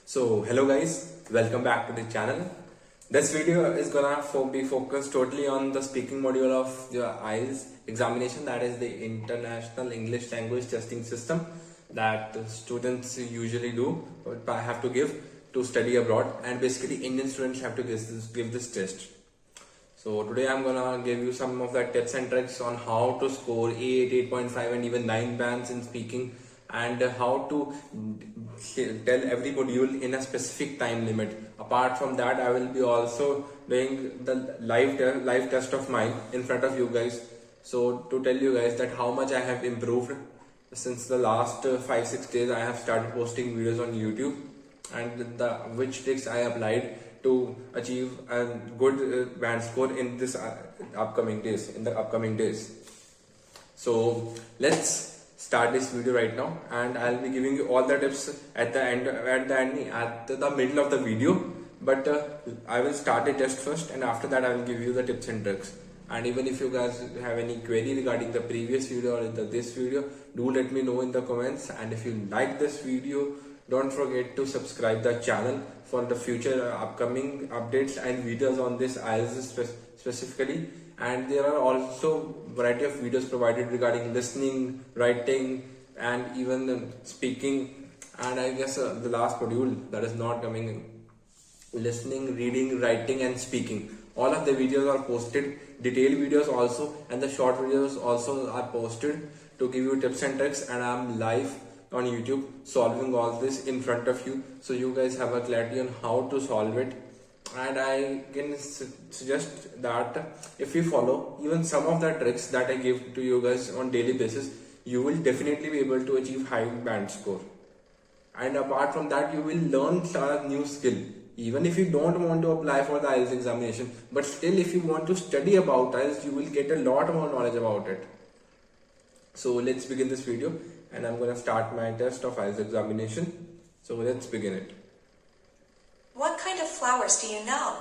So hello guys, welcome back to the channel. This video is gonna be focused totally on the speaking module of the IELTS examination, that is the International English Language Testing System that students usually do have to give to study abroad, and basically Indian students have to give this test. So today I'm gonna give you some of the tips and tricks on how to score 8, 8.5 and even 9 bands in speaking, and how to tell every module in a specific time limit. Apart from that, I will be also doing the live test of mine in front of you guys. So to tell you guys that how much I have improved since the last 5-6 days I have started posting videos on YouTube, and which tricks I applied to achieve a good band score in this upcoming days. So let's start this video right now, and I'll be giving you all the tips at the middle of the video. But I will start the test first, and after that I will give you the tips and tricks. And even if you guys have any query regarding the previous video or this video, do let me know in the comments. And if you like this video, don't forget to subscribe the channel for the future upcoming updates and videos on this IELTS specifically. And there are also variety of videos provided regarding listening, writing, and even speaking. And I guess the last module that is not coming, listening, reading, writing and speaking. All of the videos are posted, detailed videos also, and the short videos also are posted to give you tips and tricks. And I'm live on YouTube solving all this in front of you, so you guys have a clarity on how to solve it. And I can suggest that if you follow even some of the tricks that I give to you guys on daily basis, you will definitely be able to achieve high band score. And apart from that, you will learn a new skill. Even if you don't want to apply for the IELTS examination, but still if you want to study about IELTS, you will get a lot more knowledge about it. So let's begin this video, and I'm gonna start my test of IELTS examination. So let's begin it. What kind of flowers do you know?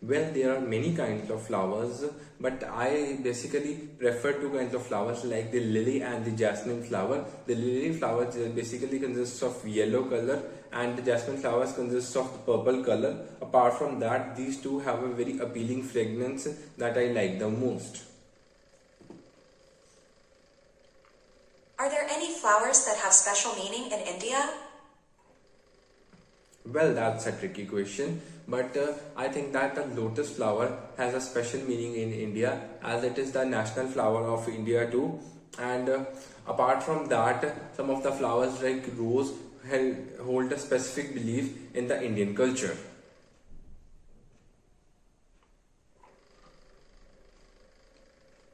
Well, there are many kinds of flowers, but I basically prefer two kinds of flowers, like the lily and the jasmine flower. The lily flower basically consists of yellow color, and the jasmine flowers consists of purple color. Apart from that, these two have a very appealing fragrance that I like the most. Are there any flowers that have special meaning in India? Well, that's a tricky question, but I think that the lotus flower has a special meaning in India, as it is the national flower of India too. And apart from that, some of the flowers like rose hold a specific belief in the Indian culture.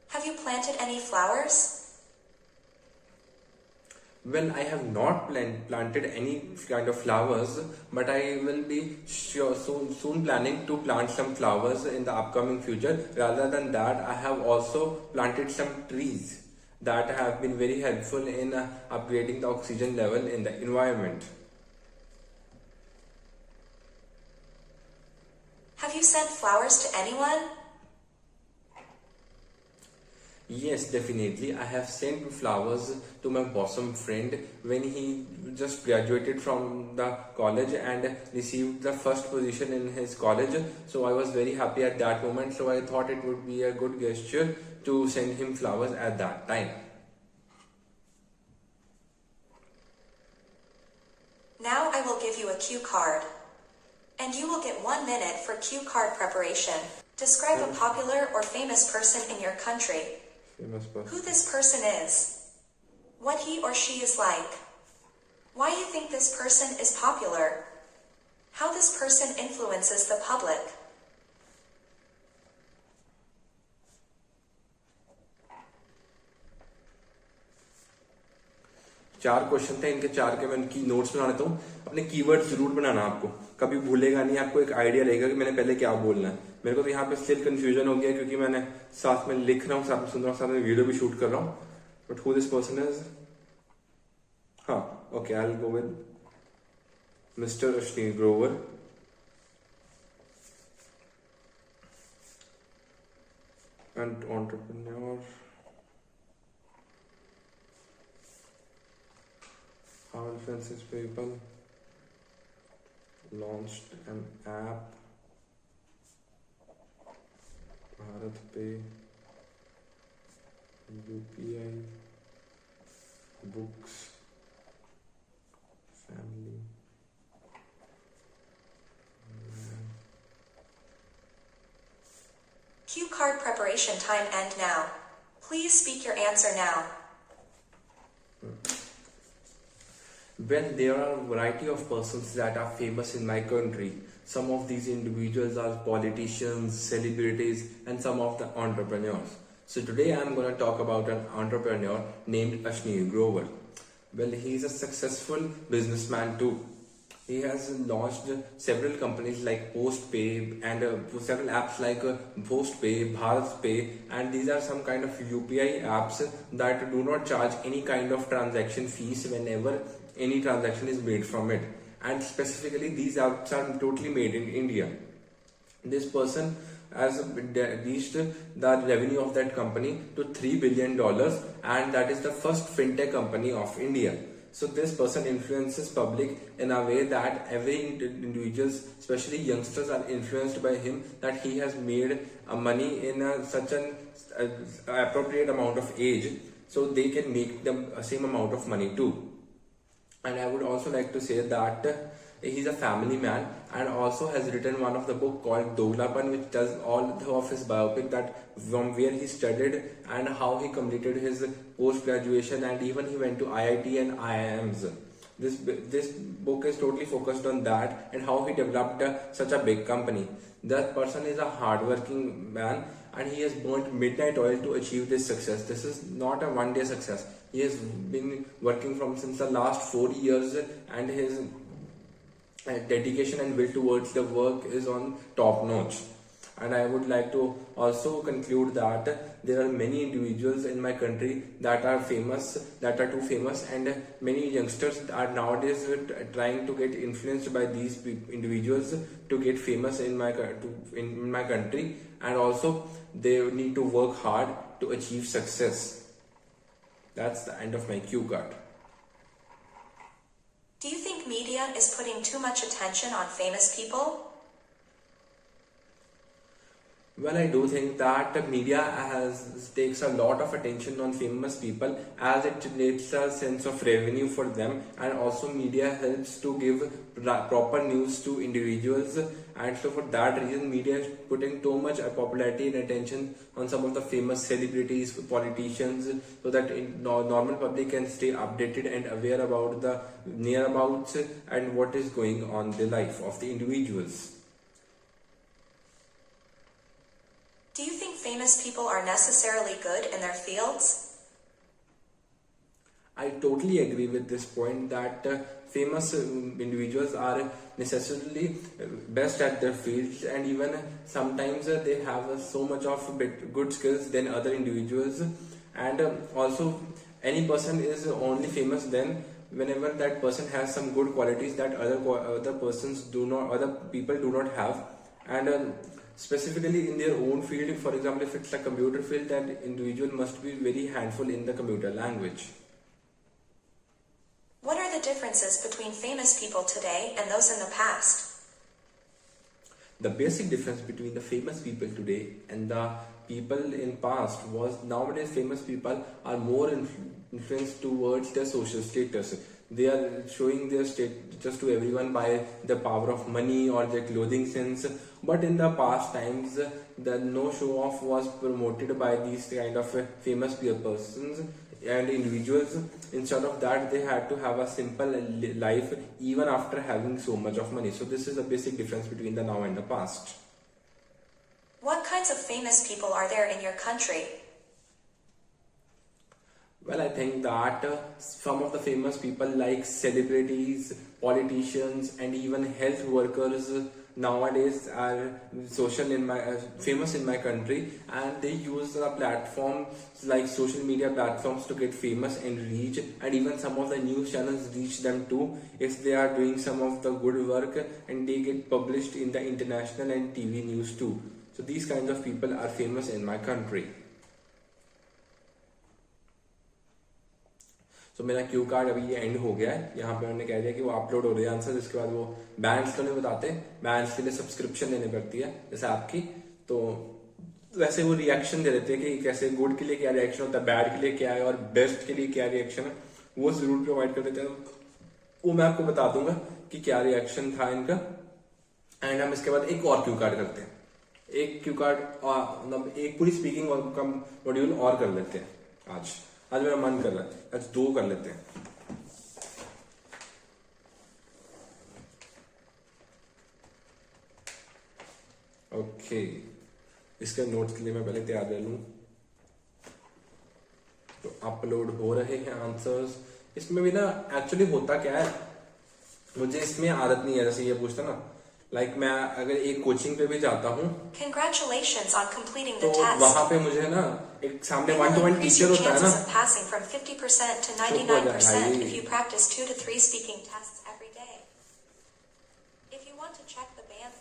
Have you planted any flowers? Well, I have not planted any kind of flowers, but I will be soon planning to plant some flowers in the upcoming future. Rather than that, I have also planted some trees that have been very helpful in upgrading the oxygen level in the environment. Have you sent flowers to anyone? Yes, definitely. I have sent flowers to my bosom friend when he just graduated from the college and received the first position in his college. So I was very happy at that moment. So I thought it would be a good gesture to send him flowers at that time. Now I will give you a cue card. And you will get 1 minute for cue card preparation. Describe a popular or famous person in your country. Who this person is. What he or she is like. Why you think this person is popular. How this person influences the public. चार question थे, इनके चार के मैं इनकी notes बना लेता हूँ. अपने कीवर्ड जरूर बनाना, आपको कभी भूलेगा नहीं, आपको एक आइडिया रहेगा कि मैंने पहले क्या बोलना है. मेरे को तो यहाँ पे स्टिल कंफ्यूजन हो गया, क्योंकि मैंने साथ में लिख रहा हूँ, साथ में सुन रहा हूँ, साथ में वीडियो भी शूट कर रहा हूँ. But who this person is, हाँ okay, I will go with mister Ashwini Grover. And entrepreneur. How influences people launched an app, Bharat Pay, UPI, books, family. Cue card preparation time end now. Please speak your answer now. Well, there are a variety of persons that are famous in my country. Some of these individuals are politicians, celebrities, and some of the entrepreneurs. So today I am going to talk about an entrepreneur named Ashneer Grover. Well, he is a successful businessman too. He has launched several companies like Postpay and several apps like Postpay, Bharat Pay, and these are some kind of UPI apps that do not charge any kind of transaction fees whenever any transaction is made from it. And specifically, these apps are totally made in India. This person has reached the revenue of that company to $3 billion, and that is the first fintech company of India. So this person influences public in a way that every individuals, especially youngsters, are influenced by him, that he has made money in such an appropriate amount of age, so they can make the same amount of money too. And I would also like to say that he's a family man and also has written one of the book called Doglapan, which does all of his biopic, that from where he studied and how he completed his post graduation, and even he went to IIT and IIMs. This book is totally focused on that and how he developed such a big company. That person is a hardworking man and he has burnt midnight oil to achieve this success. This is not a one-day success. He has been working from since the last 4 years, and his dedication and will towards the work is on top notch. And I would like to also conclude that there are many individuals in my country that are famous, that are too famous, and many youngsters are nowadays trying to get influenced by these individuals to get famous in my country, and also they need to work hard to achieve success. That's the end of my cue card. Do you think media is putting too much attention on famous people? Well, I do think that media takes a lot of attention on famous people, as it generates a sense of revenue for them, and also media helps to give proper news to individuals, and so for that reason media is putting too much popularity and attention on some of the famous celebrities, politicians, so that normal public can stay updated and aware about the nearabouts and what is going on in the life of the individuals. Do you think famous people are necessarily good in their fields? I totally agree with this point that famous individuals are necessarily best at their fields, and even sometimes they have so much of good skills than other individuals. And also any person is only famous then whenever that person has some good qualities that other persons do not, other people do not have. And specifically in their own field, for example, if it's a computer field, that individual must be very handful in the computer language. What are the differences between famous people today and those in the past? The basic difference between the famous people today and the people in past was, nowadays famous people are more influenced towards their social status. They are showing their status to everyone by the power of money or their clothing sense. But in the past times, the no show off was promoted by these kind of famous persons and individuals. Instead of that, they had to have a simple life even after having so much of money. So this is a basic difference between the now and the past. What kinds of famous people are there in your country? Well, I think that some of the famous people like celebrities, politicians, and even health workers nowadays are famous in my country, and they use platforms like social media platforms to get famous and reach, and even some of the news channels reach them too if they are doing some of the good work, and they get published in the international and TV news too. So these kinds of people are famous in my country. सो मेरा Q card अभी ये and हो गया है। यहाँ पे उन्होंने कह दिया कि वो अपलोड हो रहे हैं आंसर, इसके बाद वो बैंड्स तो नहीं बताते, बैंड्स के लिए सब्सक्रिप्शन लेनी पड़ती है जैसे आपकी, तो वैसे वो रिएक्शन दे देते हैं कि कैसे गुड के लिए क्या रिएक्शन होता है, बैड के लिए क्या है और बेस्ट के लिए क्या रिएक्शन है, वो जरूर प्रोवाइड कर देते हैं। वो मैं आपको बता दूंगा कि क्या रिएक्शन था इनका। एंड हम इसके बाद एक और क्यू कार्ड करते हैं, एक क्यू कार्ड मतलब एक पूरी स्पीकिंग का मॉड्यूल और कर लेते हैं आज मेरा मन कर रहा है, आज 2 कर लेते हैं। ओके, इसके नोट्स के लिए मैं पहले तैयार रह लूं। तो अपलोड हो रहे हैं आंसर्स। इसमें भी ना एक्चुअली होता क्या है, मुझे इसमें आदत नहीं है जैसे ये पूछता ना, लाइक मैं अगर एक कोचिंग पे भी जाता हूँ Congratulations on completing तो the test. वहां पे मुझे ना एक सामने It will 1-to-1 increase teacher your होता है ना, chances of passing from 50% to 99% if you practice 2 to 3 speaking tests every day. If you want to check the band,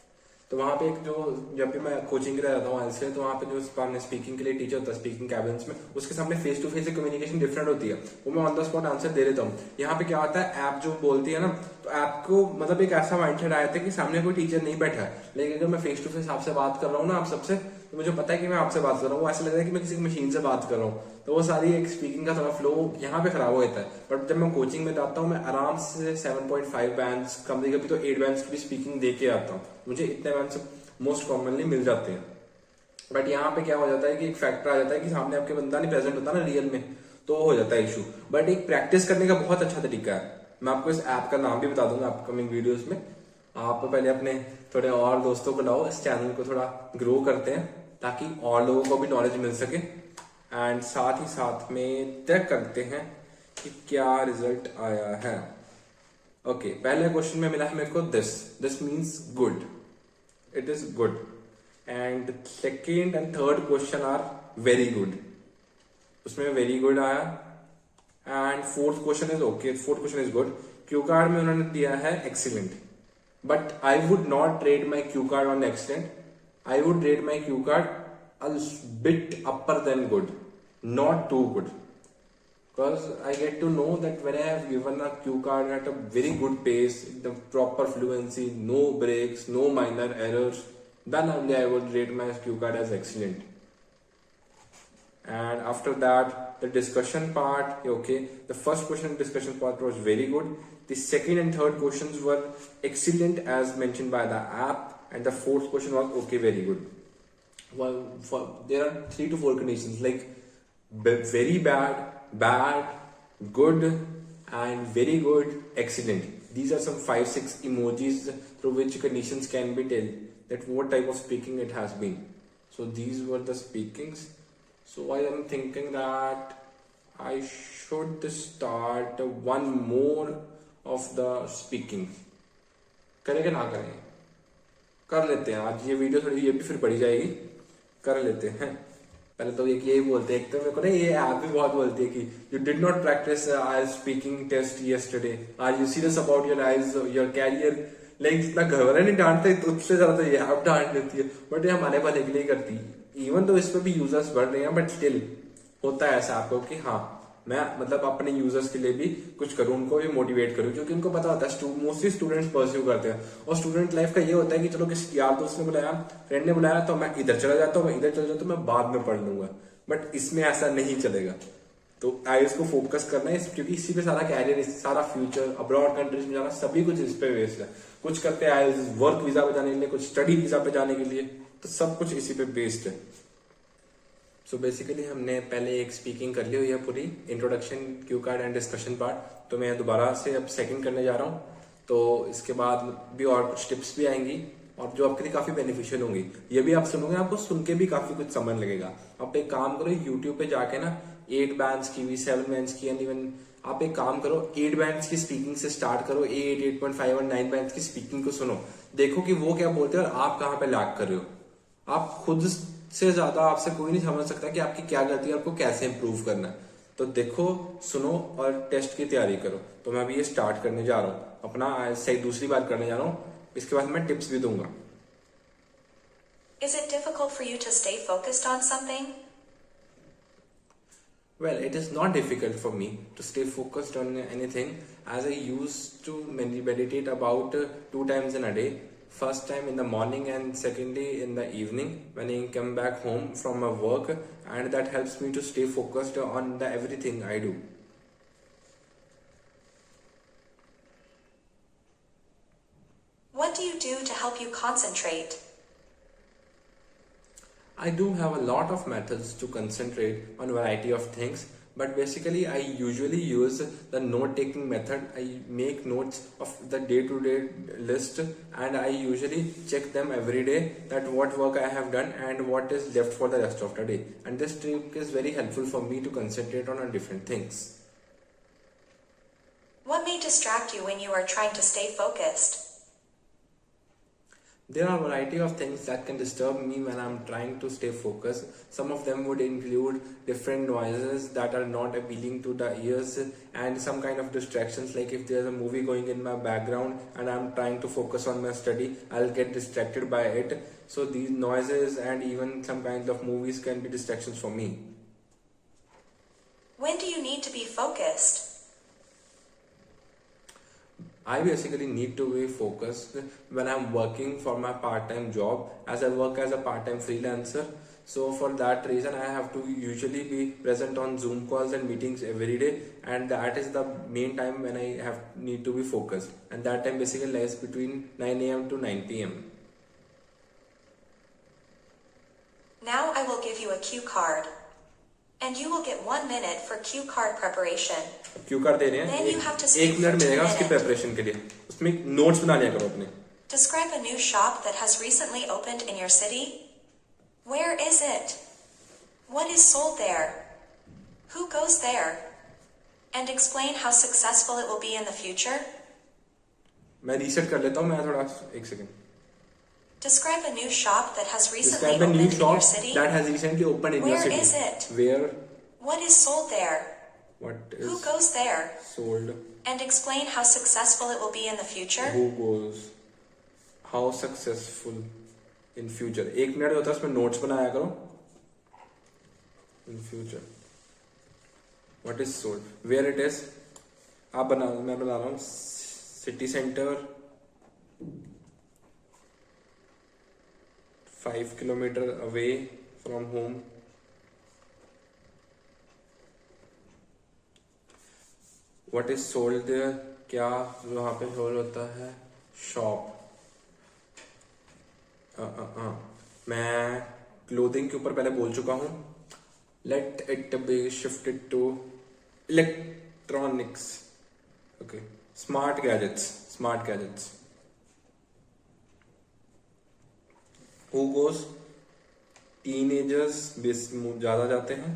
तो वहाँ पे एक जो जब भी मैं कोचिंग के लिए जाता हूँ से, तो वहाँ पे जो सामने स्पीकिंग के लिए टीचर होता है स्पीकिंग कैबिन्स में, उसके सामने face to face communication different होती है, वो मैं ऑन द स्पॉट आंसर दे देता हूँ। यहाँ पे क्या होता है, ऐप जो बोलती है ना, तो ऐप को मतलब एक ऐसा माइंडसेट आया था कि सामने कोई टीचर नहीं बैठा है, लेकिन अगर मैं फेस टू फेस आपसे बात कर रहा हूँ ना, आप सबसे, तो मुझे पता है कि मैं आपसे बात कर रहा हूँ, वो ऐसा लग रहा है कि मैं किसी मशीन से बात कर रहा हूँ, तो वो सारी एक स्पीकिंग का थोड़ा फ्लो यहाँ पे खराब हो जाता है। बट जब मैं कोचिंग में जाता हूँ, मैं आराम से 7.5 बैंड्स, कभी कभी तो 8 बैंड्स की भी स्पीकिंग दे के आता हूँ, मुझे इतने बैंड्स मोस्ट कॉमनली मिल जाते हैं। बट यहाँ पे क्या हो जाता है कि एक फैक्टर आ जाता है कि सामने आपके बंदा नहीं प्रेजेंट होता ना रियल में, तो हो जाता है इशू। बट एक प्रैक्टिस करने का बहुत अच्छा तरीका है, मैं आपको इस ऐप का नाम भी बता दूंगा अपकमिंग वीडियोस में। आप पहले अपने थोड़े और दोस्तों को लाओ, इस चैनल को थोड़ा ग्रो करते हैं ताकि और लोगों को भी नॉलेज मिल सके, एंड साथ ही साथ में तय करते हैं कि क्या रिजल्ट आया है। ओके, पहले क्वेश्चन में मिला है मेरे को this means good, it is good, and second and third question are very good, उसमें very good आया, and fourth question is okay, fourth question is good। Q card में उन्होंने दिया है excellent, but I would not rate my Q card on excellent, I would rate my Q card a bit upper than good, not too good, because I get to know that when I have given a cue card at a very good pace, the proper fluency, no breaks, no minor errors, then only I would rate my cue card as excellent. And after that, the discussion part, okay, the first question discussion part was very good. The second and third questions were excellent as mentioned by the app, and the fourth question was okay, very good. Well, there are 3 to 4 conditions like very bad, good, and very good, excellent. These are some 5-6 emojis through which conditions can be tell that what type of speaking it has been. So these were the speakings. So I am thinking that I should start one more of the speaking. करेंगे ना करें, कर लेते हैं आज ये video, थोड़ी ये भी फिर पड़ी जाएगी, कर लेते हैं। पहले तो एक यही बोलते हैं, एक तो मेरे को ना ये ऐप भी बहुत बोलती है कि you did not practice I speaking test yesterday, are you serious about your eyes your career, लेकिन जितना घर वाले नहीं डांटते तो उससे ज्यादा तो ये ऐप डांट देती है, बट ये हमारे भले के लिए करती है। इवन तो इस पर भी यूजर्स बढ़ रहे हैं, बट स्टिल होता है ऐसा आपको कि हाँ मैं मतलब अपने यूजर्स के लिए भी कुछ करूं, उनको भी मोटिवेट करूं, क्योंकि उनको पता होता है मोस्टली स्टूडेंट्स परस्यू करते हैं, और स्टूडेंट लाइफ का ये होता है कि चलो किसी यार दोस्त ने बुलाया, फ्रेंड ने बुलाया, तो मैं इधर चला जाता हूँ, मैं इधर चला जाता हूँ, मैं बाद में पढ़ लूंगा। बट इसमें ऐसा नहीं चलेगा, तो आईएलटीएस को फोकस करना है, क्योंकि इसी पे सारा कैरियर, सारा फ्यूचर, अब्रॉड कंट्रीज में जाना, सभी कुछ इस पे बेस्ड है। कुछ करते हैं आईएलटीएस वर्क वीजा पे जाने के लिए, कुछ स्टडी वीजा पे जाने के लिए, तो सब कुछ इसी पे बेस्ड है। सो बेसिकली हमने पहले एक स्पीकिंग कर ली हुई है पूरी, introduction, Q card and discussion part, तो मैं दोबारा से अब सेकंड करने जा रहा हूँ। तो इसके बाद भी और कुछ टिप्स भी आएंगी और जो आपके लिए काफी बेनिफिशियल होंगी, ये भी आप सुनोगे, आपको सुन के भी काफी कुछ समझ लगेगा। आप एक काम करो, यूट्यूब पे जाके ना 8 बैंड्स की भी, 7 बैंड्स की, एंड इवन आप एक काम करो 8 बैंड्स की स्पीकिंग से स्टार्ट करो, 8, 8.5 और 9 बैंड्स की स्पीकिंग को सुनो, देखो कि वो क्या बोलते हैं और आप कहाँ पे लैग कर रहे हो। आप खुद से ज्यादा आपसे कोई नहीं समझ सकता कि आपकी क्या गलती है, आपको कैसे इंप्रूव करना है। तो देखो, सुनो और टेस्ट की तैयारी करो। तो मैं अभी ये स्टार्ट करने जा रहा हूँ, अपना सही दूसरी बार करने जा रहा हूँ, इसके बाद मैं टिप्स भी दूंगा। Is it difficult for you to stay focused on something? Well, it is not difficult for me to stay focused on anything, as I used to meditate about 2 times in a day. First time in the morning and secondly in the evening when I come back home from my work, and that helps me to stay focused on the everything I do. What do you do to help you concentrate? I do have a lot of methods to concentrate on a variety of things, but basically I usually use the note taking method. I make notes of the day-to-day list, and I usually check them every day that what work I have done and what is left for the rest of the day. And this trick is very helpful for me to concentrate on different things. What may distract you when you are trying to stay focused? There are a variety of things that can disturb me when I'm trying to stay focused. Some of them would include different noises that are not appealing to the ears, and some kind of distractions, like if there's a movie going in my background and I'm trying to focus on my study, I'll get distracted by it. So these noises and even some kinds of movies can be distractions for me. When do you need to be focused? I basically need to be focused when I'm working for my part-time job, as I work as a part-time freelancer. So for that reason, I have to usually be present on Zoom calls and meetings every day, and that is the main time when I need to be focused. And that time basically lies between 9 a.m. to 9 p.m. Now I will give you a cue card. And you will get 1 minute for cue card preparation. Cue card दे रहे हैं, Then you have to speak एक minute for 2 मिलेगा उसकी minutes. Preparation के लिए. उसमें notes बना लिया करो अपने. Describe a new shop that has recently opened in your city. Where is it? What is sold there? Who goes there? And explain how successful it will be in the future. मैं reset कर लेता हूँ, मैं थोड़ा एक second. Describe a new shop that has recently Describe a opened new in shop your city. that has recently opened in your Where city. is it? Where? What is sold there? What Who is goes there? sold? And explain how successful it will be in the future. Who goes? How successful in future? एक minute होता है, उसमें notes बनाया करो. In future. What is sold? Where it is? आप बना, मैं बना रहा हूँ. City center. 5 kilometers away from home. What is sold there? क्या वहाँ पे सोल्ड होता है? शॉप. मैं क्लोथिंग के ऊपर पहले बोल चुका हूँ. Let it be shifted to electronics. Okay. Smart gadgets. Smart gadgets. Who goes? Teenagers ज़्यादा जाते हैं,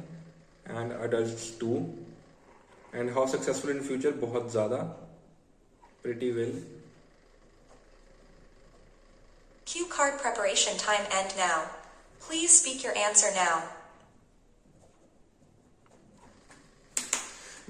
and adults too. And how successful in future? बहुत ज़्यादा. Pretty well. Cue card preparation time end now. Please speak your answer now.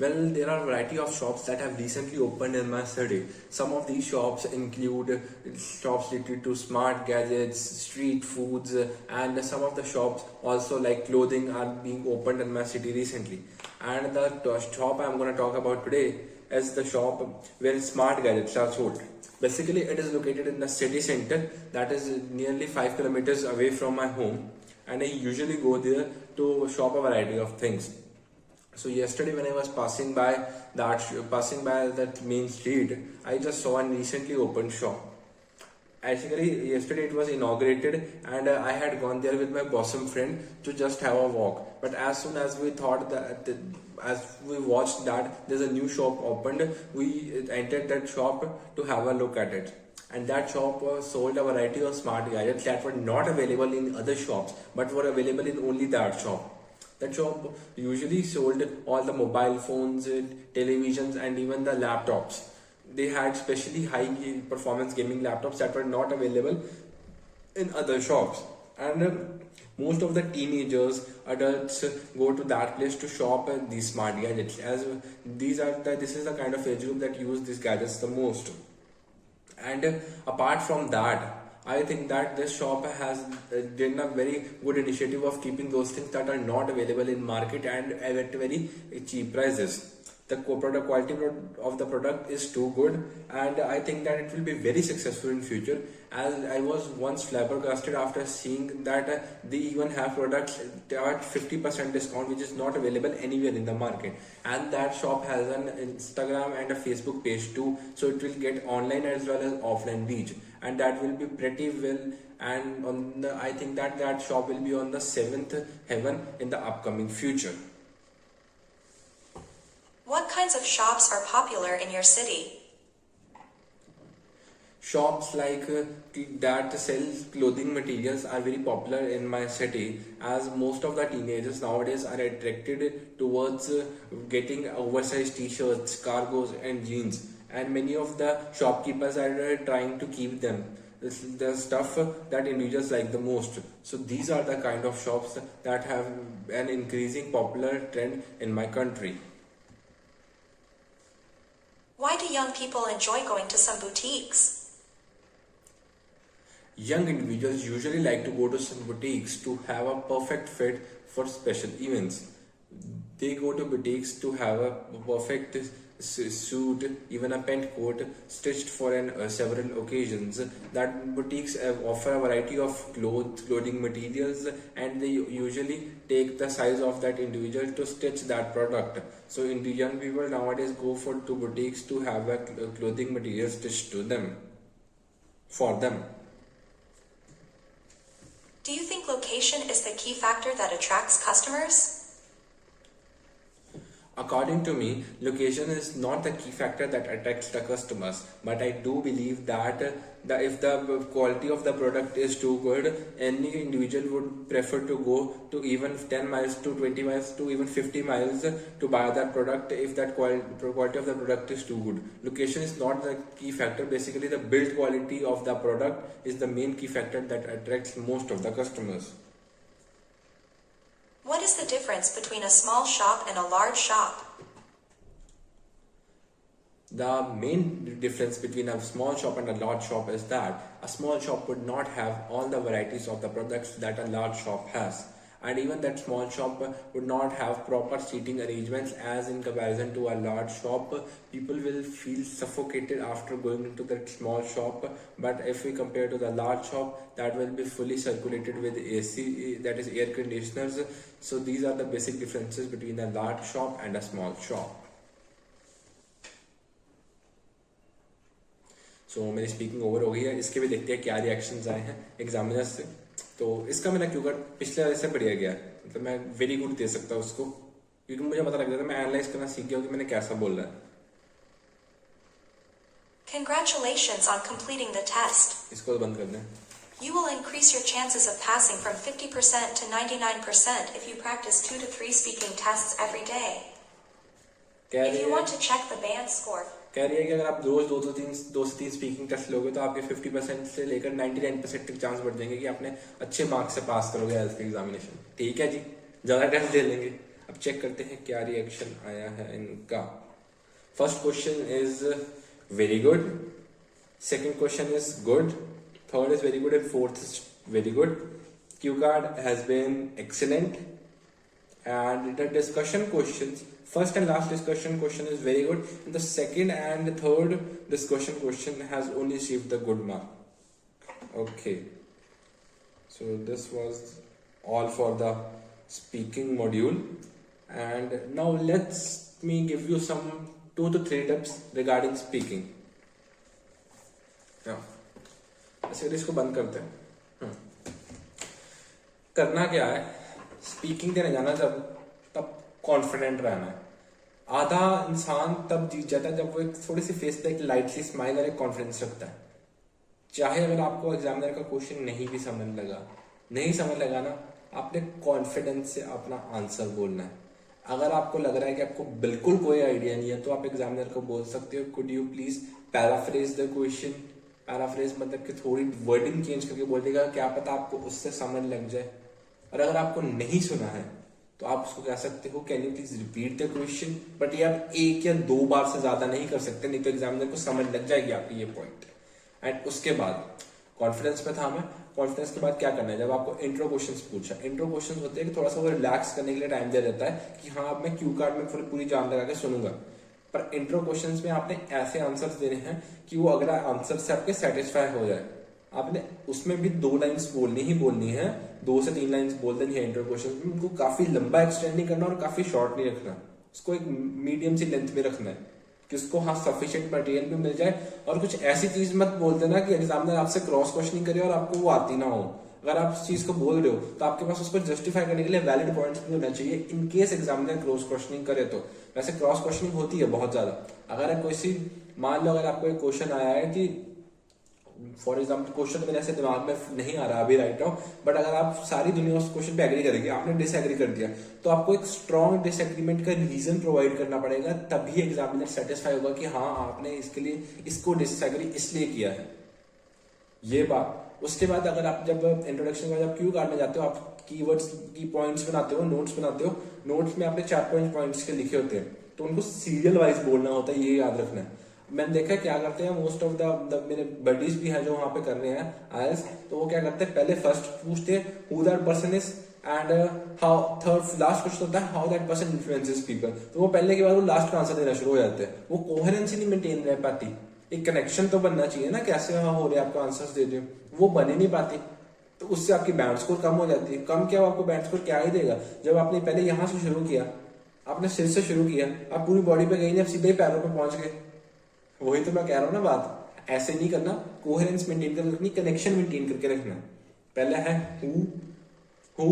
Well, there are a variety of shops that have recently opened in my city. Some of these shops include shops related to smart gadgets, street foods, and some of the shops also like clothing are being opened in my city recently. And the shop I'm going to talk about today is the shop where smart gadgets are sold. Basically, it is located in the city center that is nearly 5 kilometers away from my home, and I usually go there to shop a variety of things. So yesterday when I was passing by that main street, I just saw a recently opened shop. Actually, yesterday it was inaugurated, and I had gone there with my bosom friend to just have a walk. But as soon as we thought that, as we watched that there's a new shop opened, we entered that shop to have a look at it. And that shop sold a variety of smart gadgets that were not available in other shops, but were available in only that shop. That shop usually sold all the mobile phones, televisions, and even the laptops. They had specially high performance gaming laptops that were not available in other shops. And most of the teenagers, adults go to that place to shop these smart gadgets, as this is the kind of age group that use these gadgets the most. And apart from that, I think that this shop has done a very good initiative of keeping those things that are not available in market and at very cheap prices. The product quality of the product is too good, and I think that it will be very successful in future. As I was once flabbergasted after seeing that they even have products at 50% discount, which is not available anywhere in the market. And that shop has an Instagram and a Facebook page too, so it will get online as well as offline reach, and that will be pretty well. And I think that that shop will be on the 7th heaven in the upcoming future. What kinds of shops are popular in your city? Shops like that sell clothing materials are very popular in my city, as most of the teenagers nowadays are attracted towards getting oversized t-shirts, cargos and jeans, and many of the shopkeepers are trying to keep them the stuff that individuals like the most. So these are the kind of shops that have an increasing popular trend in my country. Why do young people enjoy going to some boutiques? Young individuals usually like to go to some boutiques to have a perfect fit for special events. They go to boutiques to have a perfect suit, even a pant coat stitched for several occasions. That boutiques offer a variety of clothing materials, and they usually take the size of that individual to stitch that product. So young people nowadays go to boutiques to have a clothing material stitched to them, for them. Do you think location is the key factor that attracts customers? According to me, location is not the key factor that attracts the customers, but I do believe that if the quality of the product is too good, any individual would prefer to go to even 10 miles to 20 miles to even 50 miles to buy that product if that quality of the product is too good. Location is not the key factor. Basically, the build quality of the product is the main key factor that attracts most of the customers. What is the difference between a small shop and a large shop? The main difference between a small shop and a large shop is that a small shop would not have all the varieties of the products that a large shop has. And even that small shop would not have proper seating arrangements, as in comparison to a large shop. People will feel suffocated after going into that small shop. But if we compare to the large shop, that will be fully circulated with AC, that is air conditioners. So these are the basic differences between a large shop and a small shop. So मेरी speaking over हो गई है. इसके भी देखते हैं क्या reactions आए हैं एग्जामिनर्स से. तो इसका मेरा क्यू कार्ड पिछले वाले से बढ़िया गया, मतलब मैं वेरी गुड दे सकता हूँ उसको, क्योंकि मुझे पता लग जाता है, मैं एनालाइज करना सीख गया हूँ कि मैंने कैसा बोलना है. Congratulations on completing the test. इसको बंद कर दें. You will increase your chances of passing from 50% to 99% if you practice 2 to 3 speaking tests every day. If you want to check the band score, कह रही है कि अगर आप रोज 2 से 3 स्पीकिंग टेस्ट लोगे तो आपके 50% से लेकर 99% तक चांस बढ़ जाएंगे कि आपने अच्छे मार्क्स से पास करोगे हेल्थ एग्जामिनेशन. ठीक है जी, ज्यादा टेस्ट दे लेंगे. अब चेक करते हैं क्या रिएक्शन आया है इनका. First question is very good, second question is good, third is very good and fourth is very good. Cue card has been excellent and the discussion questions, first and last discussion question is very good, and the second and third discussion question has only received the good mark. Okay, so this was all for the speaking module, and now let's me give you some 2 to 3 tips regarding speaking. ऐसे इसको बंद करते हैं. करना क्या है, speaking देने जाना जब तब कॉन्फिडेंट रहना है. आधा इंसान तब जीत जाता है जब वो एक थोड़ी सी फेस पे एक लाइटली स्माइल और एक कॉन्फिडेंस रखता है. चाहे अगर आपको एग्जामिनर का क्वेश्चन नहीं भी समझ लगा ना, आपने कॉन्फिडेंस से अपना आंसर बोलना है. अगर आपको लग रहा है कि आपको बिल्कुल कोई आइडिया नहीं है तो आप एग्जामिनर को बोल सकते हो, could you please paraphrase the question. Paraphrase मतलब कि थोड़ी वर्डिंग चेंज करके बोल देगा, क्या पता आपको उससे समझ लग जाए. और अगर आपको नहीं सुना है तो आप उसको कह सकते हो, can you please repeat the question. But ये आप 1 या 2 बार से ज्यादा नहीं कर सकते, नहीं तो एग्जामिनर को समझ लग जाएगी आपकी ये पॉइंट. एंड उसके बाद कॉन्फिडेंस में था मैं। कॉन्फिडेंस के बाद क्या करना है, जब आपको इंट्रो क्वेश्चंस पूछा, इंट्रो क्वेश्चंस होते हैं कि थोड़ा सा वो रिलैक्स करने के लिए टाइम दे देता है कि हाँ अब मैं क्यू कार्ड में पूरी जान लगा के सुनूंगा। पर इंट्रो क्वेश्चंस में आपने ऐसे आंसर्स देने हैं कि वो अगर आंसर से आपके सेटिस्फाई हो जाए। आपने उसमें भी 2 लाइन्स बोलनी है, 2 से 3 लाइन्स बोल देनी है इंट्रो क्वेश्चन में। उनको काफी लंबा एक्सटेंड नहीं करना और काफी शॉर्ट नहीं रखना, उसको एक मीडियम सी लेंथ में रखना है कि उसको हाँ सफिशिएंट मटेरियल भी मिल जाए। और कुछ ऐसी चीज मत बोल देना कि एग्जामिनर आपसे क्रॉस क्वेश्चनिंग करे और आपको वो आती ना हो। अगर आप उस चीज को बोल रहे हो तो आपके पास उसको जस्टिफाई करने के लिए वैलिड पॉइंट्स भी होना चाहिए in case examiner cross questioning करे तो। वैसे क्रॉस क्वेश्चनिंग होती है बहुत ज्यादा। अगर कोई सी मान लो अगर आपको एक क्वेश्चन आया है कि फॉर एग्जाम्पल क्वेश्चन मेरे ऐसे दिमाग में नहीं आ रहा अभी राइट नाउ, बट अगर आप सारी दुनिया उस क्वेश्चन पे एग्री करेगी, आपने डिसएग्री कर दिया, तो आपको एक स्ट्रॉन्ग डिसएग्रीमेंट का रीजन प्रोवाइड करना पड़ेगा, तभी एग्जामिनर सेटिस्फाई होगा कि हाँ आपने इसके लिए इसको डिसएग्री इसलिए किया है, ये बात। उसके बाद अगर आप जब इंट्रोडक्शन में जब क्यू कार्ड में जाते हो, आप कीवर्ड्स की पॉइंट्स बनाते हो, नोट्स बनाते हो, नोट्स में आपने 4 पॉइंट्स के लिखे होते हैं, तो उनको सीरियल वाइज बोलना होता है, ये याद रखना है। मैंने देखा क्या करते हैं मोस्ट ऑफ द मेरे बडीज भी हैं जो वहां पे कर रहे हैं आईएलटीएस, तो वो क्या करते हैं पहले फर्स्ट पूछते हैं who that person is and how, third last question होता है how that person influences people. तो वो पहले के बाद वो लास्ट का आंसर देना शुरू हो जाते हैं। वो कोहेरेंसी नहीं मेंटेन रह पाती, एक कनेक्शन तो बनना चाहिए ना, कैसे हाँ हो रहे आपको आंसर्स दे रहे हो, वो बन ही नहीं पाती। तो उससे आपकी बैंड स्कोर कम हो जाती है। कम क्या, आपको बैंड स्कोर क्या ही देगा जब आपने पहले यहाँ से शुरू किया, आपने सिर से शुरू किया, आप पूरी बॉडी पे गई नहीं, आप सीधे ही पैरों पे पहुंच गए। वही तो मैं कह रहा हूँ ना बात, ऐसे नहीं करना, कोहेरेंस मेंटेन करके रखनी, कनेक्शन मेंटेन करके रखना। पहले है हु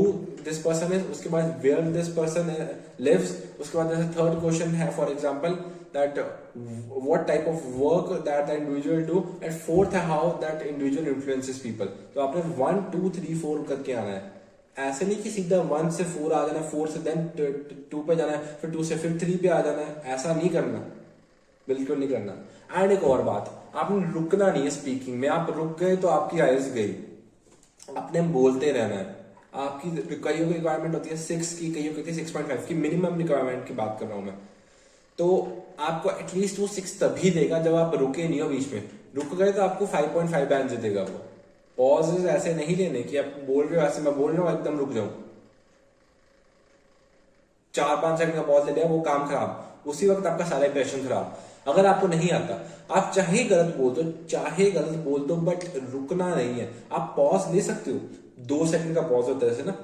दिस पर्सन इज, उसके बाद वेयर दिस पर्सन लिव्स, उसके बाद जैसे थर्ड क्वेश्चन है for example that what type of work that the individual do, and fourth है how that individual influences people. तो आपने 1 2 3 4 करके आना है। ऐसे नहीं कि सीधा 1 से 4 आ जाना, 4 से देन 2 पे जाना है, फिर 2 से फिर 3 पे आ जाना है, ऐसा नहीं करना, बिल्कुल नहीं करना। एंड एक और बात, आपने रुकना नहीं है स्पीकिंग में। आप रुक गए तो आपकी आइज गई, आपने बोलते रहना है। आपकी कईयों की रिक्वायरमेंट होती है 6 की, कईयों की 6.5 की, मिनिमम रिक्वायरमेंट की बात कर रहा हूं मैं। तो आपको एटलीस्ट वो 6 तभी देगा जब आप रुके नहीं हो बीच में। रुक गए तो आपको 5.5 बैंड देगा वो। पॉजेस ऐसे नहीं लेने कि आप बोल रहे हो ऐसे मैं बोल रहा हूं एकदम रुक जाऊं, 4-5 सेकंड का पॉज ले लिया, वो काम खराब, उसी वक्त आपका सारा इंप्रेशन खराब। अगर आपको नहीं आता, आप चाहे गलत बोल दो बट रुकना नहीं है। आप पॉज ले सकते हो, 2 सेकंड का पॉज होता है जैसे ना,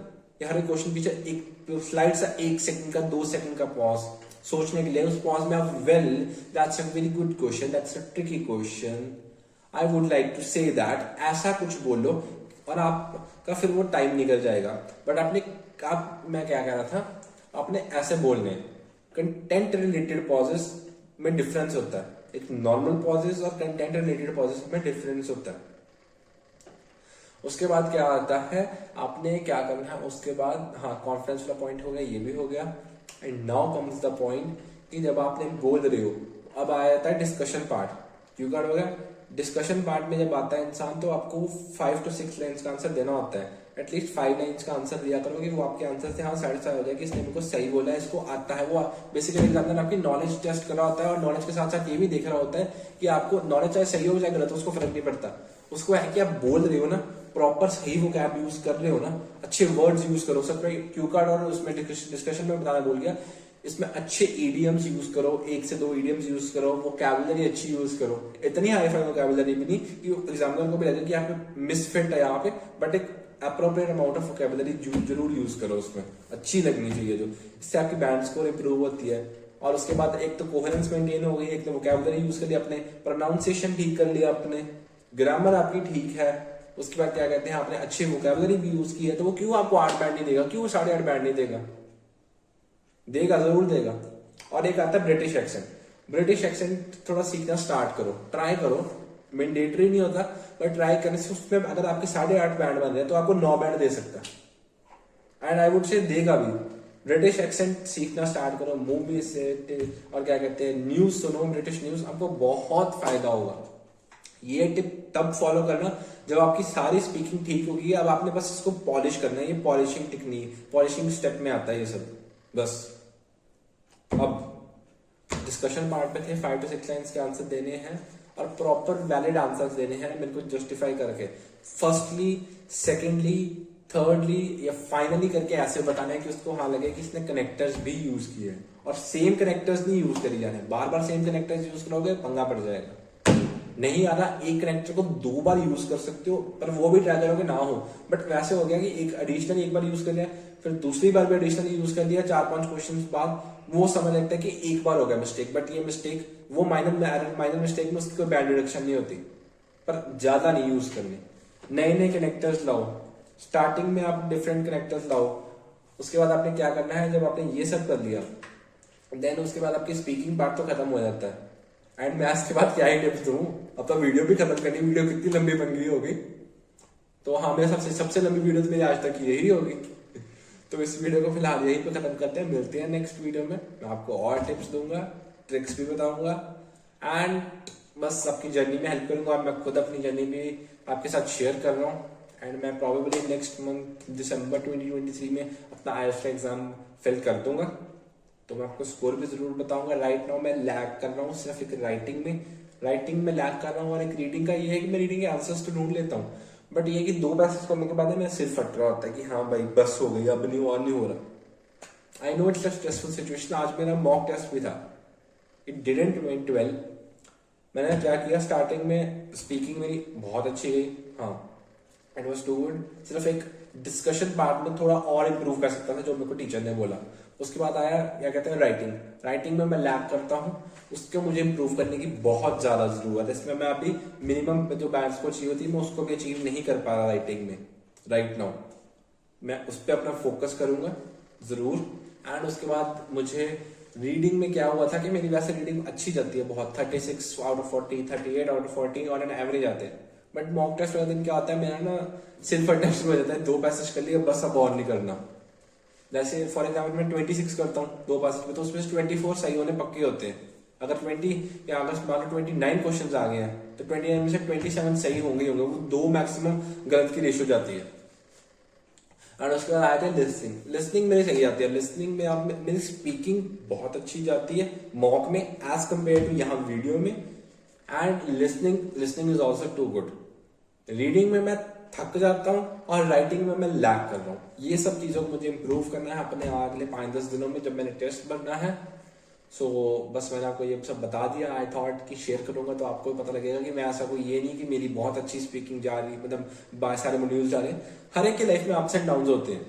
हर एक क्वेश्चन पीछे एक स्लाइड सा 1 सेकंड का 2 सेकंड का पॉज सोचने के लिए। उस पॉज में आप well that's a very good question, that's a tricky question, I would like to say that, ऐसा कुछ बोलो और आपका फिर वो टाइम निकल जाएगा। बट मैं क्या कह रहा था, आपने ऐसे बोलने। कंटेंट रिलेटेड पॉजेस में डिफरेंस होता है, एक नॉर्मल पॉजेस और कंटेंट रिलेटेड पॉजेस में डिफरेंस होता है। उसके बाद क्या आता है, आपने क्या करना है उसके बाद, हाँ कॉन्फिडेंस वाला पॉइंट हो गया, ये भी हो गया। And now comes the point कि जब आपने बोल रहे हो, अब आ जाता है डिस्कशन पार्ट। क्यों कार्ड हो गया, डिस्कशन पार्ट में जब आता है इंसान तो आपको 5 to 6 लाइन्स का आंसर देना होता है। एटलीस्ट 5 लाइन्स का आंसर दिया करोगे, वो आपके आंसर से हाँ सेटिस्फाई हो जाए कि इसने मेरे को सही बोला है, इसको आता है। वो बेसिकली एग्जामिनर आपकी नॉलेज टेस्ट कर रहा होता है और नॉलेज के साथ साथ ये भी देख रहा होता है कि आपको नॉलेज चाहे सही हो चाहे गलत हो, उसको फर्क नहीं पड़ता। उसको है कि आप बोल रहे हो ना, प्रॉपर सही वो कैब यूज कर रहे हो ना, अच्छे वर्ड्स यूज करो। सब क्यू कार्ड और उसमें डिस्कशन में बताना भूल गया, इसमें अच्छे ईडियम्स यूज करो, 1 से 2 ईडियम्स यूज करो, वोकैबुलरी अच्छी यूज करो। इतनी हाई फाई वोकैबुलरी भी नहीं कि एग्जामिनर को भी लगे कि यहाँ पे मिसफिट है यहाँ पे, बट एक अप्रोप्रिएट अमाउंट ऑफ वोकैबुलरी जरूर यूज करो, उसमें अच्छी लगनी चाहिए, जो इससे आपकी बैंड स्कोर इंप्रूव होती है। और उसके बाद एक तो कोहेरेंस मेंटेन हो गई, एक तो वोकैबुलरी यूज कर लिया आपने, प्रोनाउंसिएशन ठीक कर लिया आपने, ग्रामर आपकी ठीक है। उसके बाद क्या कहते हैं, आपने अच्छी वोकैबुलरी भी यूज की है, तो वो क्यों आपको 8 बैंड नहीं देगा, क्यों 8.5 बैंड नहीं देगा, देगा जरूर देगा। और एक आता है ब्रिटिश एक्सेंट। ब्रिटिश एक्सेंट थोड़ा सीखना स्टार्ट करो, ट्राई करो, मैंडेटरी नहीं होता बट ट्राई करने से उसमें अगर आपके 8.5 बैंड बन रहे हैं तो आपको 9 बैंड दे सकता है, एंड आई वुड से देगा भी। ब्रिटिश एक्सेंट सीखना स्टार्ट करो, मूवी से और क्या कहते हैं न्यूज सुनो, ब्रिटिश न्यूज, आपको बहुत फायदा होगा। ये टिप तब फॉलो करना जब आपकी सारी स्पीकिंग ठीक होगी। अब आपने बस इसको पॉलिश करना है, ये पॉलिशिंग टेक्निक, पॉलिशिंग स्टेप में आता है ये सब बस। अब डिस्कशन पार्ट पे थे, 5 to 6 लाइन्स के आंसर देने हैं और प्रॉपर वैलिड आंसर्स देने हैं, बिल्कुल जस्टिफाई करके, फर्स्टली, सेकेंडली, थर्डली या फाइनली करके ऐसे बताना है कि उसको हाँ लगे कि इसने कनेक्टर्स भी यूज किए हैं। और सेम कनेक्टर्स नहीं यूज करी जाने, बार बार सेम कनेक्टर्स यूज करोगे पंगा पड़ जाएगा। नहीं आ रहा, एक कनेक्टर को 2 बार यूज कर सकते हो, पर वो भी ट्राई करोगे ना हो। बट वैसे हो गया कि एक एडिशनल एक बार यूज कर लिया, फिर दूसरी बार भी एडिशनल यूज कर लिया, 4-5 क्वेश्चन बाद वो समझ लगता है कि एक बार हो गया मिस्टेक, बट ये मिस्टेक वो माइनर मिस्टेक में उसकी कोई बैड डिडक्शन नहीं होती, पर ज्यादा नहीं यूज करनी। नए नए कनेक्टर्स लाओ, स्टार्टिंग में आप डिफरेंट कनेक्टर्स लाओ। उसके बाद आपने क्या करना है, जब आपने ये सब कर लिया देन उसके बाद आपकी स्पीकिंग पार्ट तो खत्म हो जाता है। एंड मैं इसके बाद क्या ही टिप्स दूं, अब तो वीडियो भी खत्म करनी, वीडियो कितनी लंबी बन गई होगी। तो हाँ, मेरे सबसे लंबी वीडियो तो मेरी आज तक की यही होगी। तो इस वीडियो को फिलहाल यहीं पे खत्म करते हैं, मिलते हैं नेक्स्ट वीडियो में। मैं आपको और टिप्स दूंगा, ट्रिक्स भी बताऊंगा एंड बस आपकी जर्नी में हेल्प करूंगा। मैं खुद अपनी जर्नी भी आपके साथ शेयर कर रहा हूँ एंड मैं प्रोबेबली नेक्स्ट मंथ दिसंबर 2023 में अपना IELTS का एग्जाम फिल कर दूंगा, तो मैं आपको स्कोर भी जरूर बताऊंगा। राइट नाउ मैं लैग कर रहा हूँ सिर्फ एक राइटिंग में लैग कर रहा हूँ, और एक रीडिंग का ये है कि मैं रीडिंग के आंसर्स तो ढूंढ लेता हूँ, बट ये कि 2 पैसेज करने के बाद मेरा सिर फट रहा होता है कि हाँ भाई बस हो गई, अब नहीं और नहीं हो रहा। I know it's a stressful situation. आज मेरा मॉक टेस्ट भी था, इट डिडंट वेंट वेल। मैंने क्या किया, स्टार्टिंग में स्पीकिंग मेरी बहुत अच्छी गई, हाँ इट वाज टू गुड। सिर्फ एक डिस्कशन पार्ट में थोड़ा और इम्प्रूव कर सकता था जो मेरे को टीचर ने बोला। उसके बाद आया क्या कहते हैं राइटिंग में मैं लैग करता हूँ, उसको मुझे इम्प्रूव करने की बहुत ज्यादा जरूरत है। इसमें मैं अभी मिनिमम जो बैंड्स को अचीव होती है मैं उसको भी अचीव नहीं कर पा रहा राइटिंग में राइट नाउ। मैं उस पर अपना फोकस करूंगा जरूर। एंड उसके बाद मुझे रीडिंग में क्या हुआ था कि मेरी वैसे रीडिंग अच्छी जाती है बहुत, 36 out of 40, 38 out of 40 on an average आते हैं। बट मॉक टेस्ट वाला दिन क्या होता है, मेरा ना सिर फटना शुरू हो जाता है, 2 पैसेज कर लिए बस अब और नहीं करना। जैसे फॉर एग्जाम्पल मैं 26 करता हूँ 2 पैसेज में, तो उसमें से 24 सही होने पक्के होते हैं। अगर 20 या अगर मान लो 29 क्वेश्चन आ गए हैं तो 29 में से 27 सही होंगे, वो 2 मैक्सिमम गलत की रेशियो जाती है। और उसके बाद आया था लिसनिंग मेरी सही जाती है। लिसनिंग में आप मेरी स्पीकिंग बहुत अच्छी जाती है मॉक में एज कम्पेयर टू यहाँ वीडियो में। And listening is also too good. Reading में मैं थक जाता हूँ और राइटिंग में मैं लैग कर रहा हूँ। ये सब चीजों को मुझे इंप्रूव करना है अपने अगले 5-10 दिनों में जब मैंने टेस्ट बनना है। सो बस मैंने आपको ये सब बता दिया। आई थॉट कि शेयर करूंगा तो आपको पता लगेगा कि मैं ऐसा कोई ये नहीं कि मेरी बहुत अच्छी स्पीकिंग जा रही, मतलब बहुत सारे मॉड्यूल्स जा रहे हैं। हर एक की लाइफ में अप्स एंड डाउन्स होते हैं,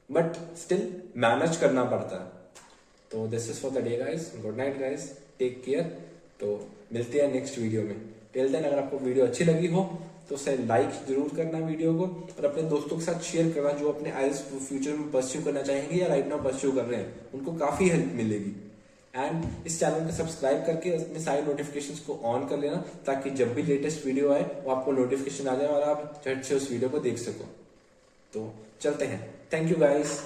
बट स्टिल मैनेज करना पड़ता है। तो this is for the day guys, good night guys, take care. तो मिलते हैं नेक्स्ट वीडियो में। टिल देन अगर आपको वीडियो अच्छी लगी हो तो उसे लाइक जरूर करना वीडियो को, और अपने दोस्तों के साथ शेयर करना जो अपने आइल्स फ्यूचर में परस्यू करना चाहेंगे या राइट नाउ परस्यू कर रहे हैं, उनको काफी हेल्प मिलेगी। एंड इस चैनल को सब्सक्राइब करके अपने सारे नोटिफिकेशंस को ऑन कर लेना, ताकि जब भी लेटेस्ट वीडियो आए वो आपको नोटिफिकेशन आ जाए और आप झट से उस वीडियो को देख सको। तो चलते हैं, थैंक यू गाइस।